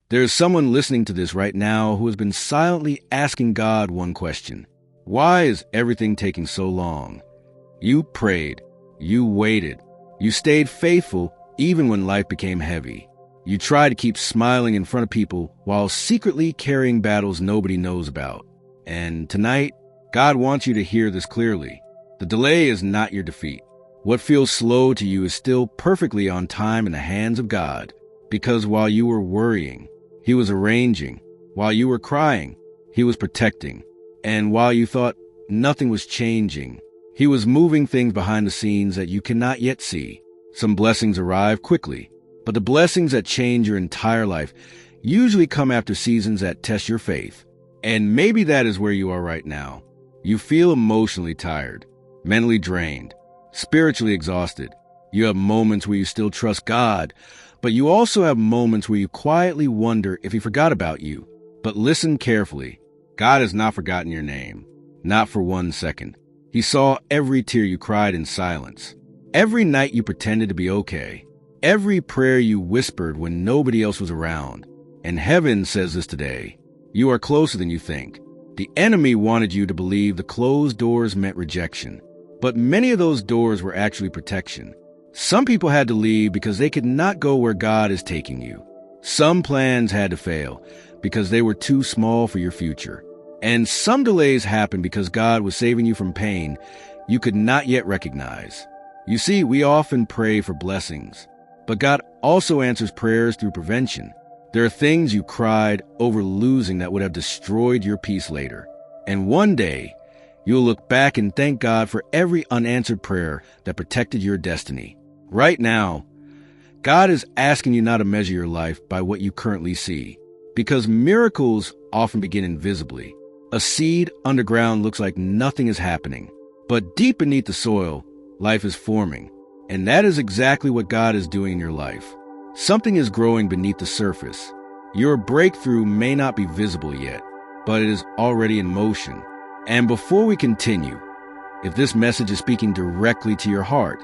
There's someone listening to this right now who has been silently asking God one question. Why is everything taking so long? You prayed. You waited. You stayed faithful even when life became heavy. You tried to keep smiling in front of people while secretly carrying battles nobody knows about. And tonight, God wants you to hear this clearly. The delay is not your defeat. What feels slow to you is still perfectly on time in the hands of God. Because while you were worrying, He was arranging. While you were crying, He was protecting. And while you thought nothing was changing, He was moving things behind the scenes that you cannot yet see. Some blessings arrive quickly, but the blessings that change your entire life usually come after seasons that test your faith. And maybe that is where you are right now. You feel emotionally tired, mentally drained, spiritually exhausted. You have moments where you still trust God, but you also have moments where you quietly wonder if He forgot about you. But listen carefully. God has not forgotten your name, not for 1 second. He saw every tear you cried in silence, every night you pretended to be okay, every prayer you whispered when nobody else was around. And heaven says this today. You are closer than you think. The enemy wanted you to believe the closed doors meant rejection, but many of those doors were actually protection. Some people had to leave because they could not go where God is taking you. Some plans had to fail because they were too small for your future. And some delays happened because God was saving you from pain you could not yet recognize. You see, we often pray for blessings, but God also answers prayers through prevention. There are things you cried over losing that would have destroyed your peace later. And one day, you'll look back and thank God for every unanswered prayer that protected your destiny. Right now, God is asking you not to measure your life by what you currently see, because miracles often begin invisibly. A seed underground looks like nothing is happening, but deep beneath the soil, life is forming. And that is exactly what God is doing in your life. Something is growing beneath the surface. Your breakthrough may not be visible yet, but it is already in motion. And before we continue, if this message is speaking directly to your heart,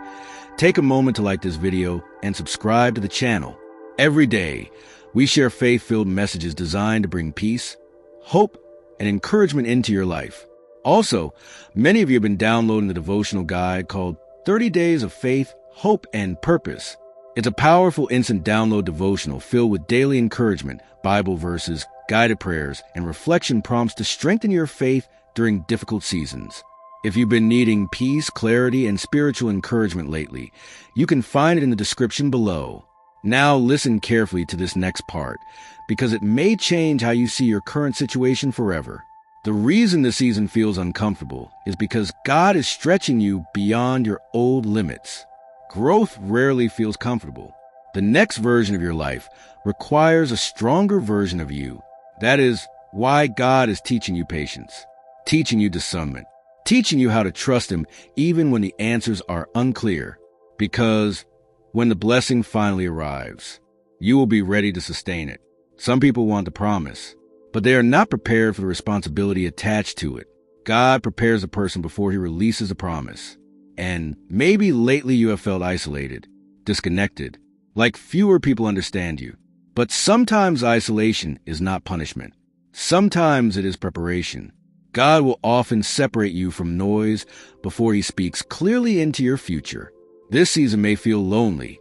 take a moment to like this video and subscribe to the channel. Every day, we share faith-filled messages designed to bring peace, hope, and encouragement into your life. Also, many of you have been downloading the devotional guide called 30 Days of Faith, Hope, and Purpose. It's a powerful instant download devotional filled with daily encouragement, Bible verses, guided prayers, and reflection prompts to strengthen your faith during difficult seasons. If you've been needing peace, clarity, and spiritual encouragement lately, you can find it in the description below. Now listen carefully to this next part, because it may change how you see your current situation forever. The reason this season feels uncomfortable is because God is stretching you beyond your old limits. Growth rarely feels comfortable. The next version of your life requires a stronger version of you. That is why God is teaching you patience, teaching you discernment, teaching you how to trust Him even when the answers are unclear. Because when the blessing finally arrives, you will be ready to sustain it. Some people want the promise, but they are not prepared for the responsibility attached to it. God prepares a person before He releases a promise. And maybe lately you have felt isolated, disconnected, like fewer people understand you. But sometimes isolation is not punishment. Sometimes it is preparation. God will often separate you from noise before He speaks clearly into your future. This season may feel lonely,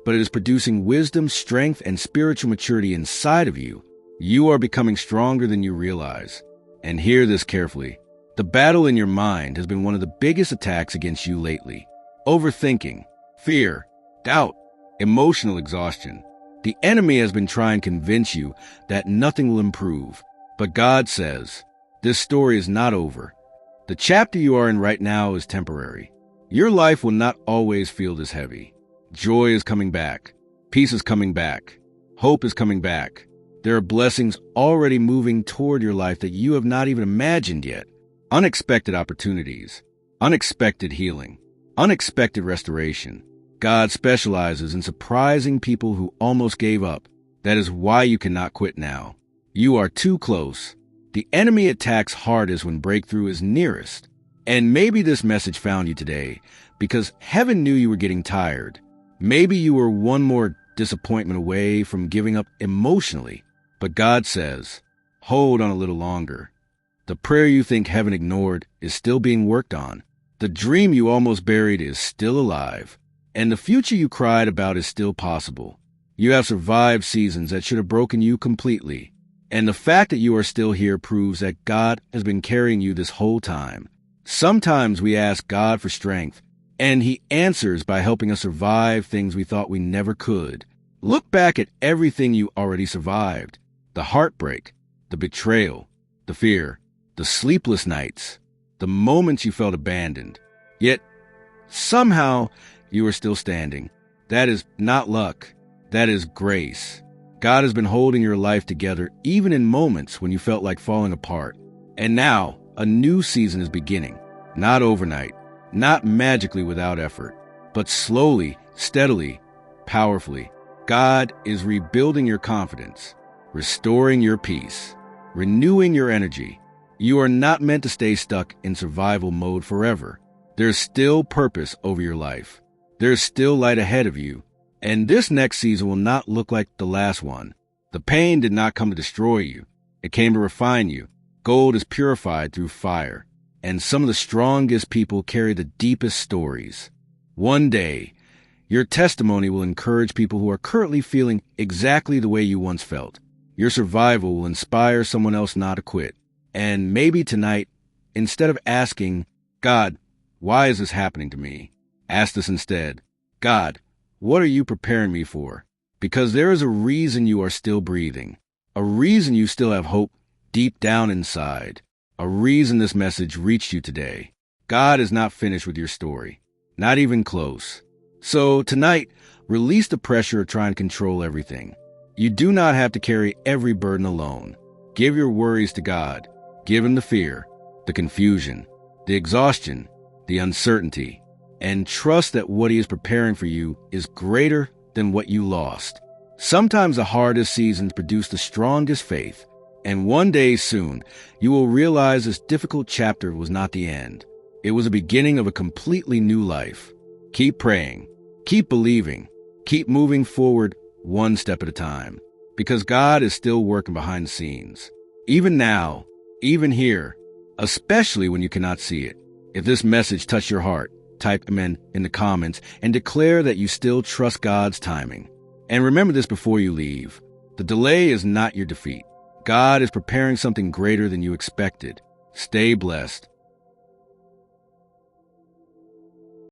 but it is producing wisdom, strength, and spiritual maturity inside of you. You are becoming stronger than you realize. And hear this carefully. The battle in your mind has been one of the biggest attacks against you lately. Overthinking, fear, doubt, emotional exhaustion. The enemy has been trying to convince you that nothing will improve. But God says, this story is not over. The chapter you are in right now is temporary. Your life will not always feel this heavy. Joy is coming back. Peace is coming back. Hope is coming back. There are blessings already moving toward your life that you have not even imagined yet. Unexpected opportunities, unexpected healing, unexpected restoration. God specializes in surprising people who almost gave up. That is why you cannot quit now. You are too close. The enemy attacks hardest when breakthrough is nearest. And maybe this message found you today because heaven knew you were getting tired. Maybe you were one more disappointment away from giving up emotionally. But God says, hold on a little longer. The prayer you think heaven ignored is still being worked on. The dream you almost buried is still alive. And the future you cried about is still possible. You have survived seasons that should have broken you completely. And the fact that you are still here proves that God has been carrying you this whole time. Sometimes we ask God for strength, and He answers by helping us survive things we thought we never could. Look back at everything you already survived. The heartbreak, the betrayal, the fear, the sleepless nights, the moments you felt abandoned. Yet, somehow, you are still standing. That is not luck. That is grace. God has been holding your life together even in moments when you felt like falling apart. And now, a new season is beginning. Not overnight, not magically without effort, but slowly, steadily, powerfully. God is rebuilding your confidence, restoring your peace, renewing your energy. You are not meant to stay stuck in survival mode forever. There's still purpose over your life. There's still light ahead of you. And this next season will not look like the last one. The pain did not come to destroy you. It came to refine you. Gold is purified through fire. And some of the strongest people carry the deepest stories. One day, your testimony will encourage people who are currently feeling exactly the way you once felt. Your survival will inspire someone else not to quit. And maybe tonight, instead of asking, God, why is this happening to me? Ask this instead, God, what are you preparing me for? Because there is a reason you are still breathing. A reason you still have hope deep down inside. A reason this message reached you today. God is not finished with your story. Not even close. So tonight, release the pressure of trying to control everything. You do not have to carry every burden alone. Give your worries to God. Give Him the fear, the confusion, the exhaustion, the uncertainty, and trust that what He is preparing for you is greater than what you lost. Sometimes the hardest seasons produce the strongest faith, and one day soon, you will realize this difficult chapter was not the end. It was the beginning of a completely new life. Keep praying, keep believing, keep moving forward one step at a time, because God is still working behind the scenes. Even now, even here, especially when you cannot see it. If this message touched your heart, type amen in the comments and declare that you still trust God's timing. And remember this before you leave. The delay is not your defeat. God is preparing something greater than you expected. Stay blessed.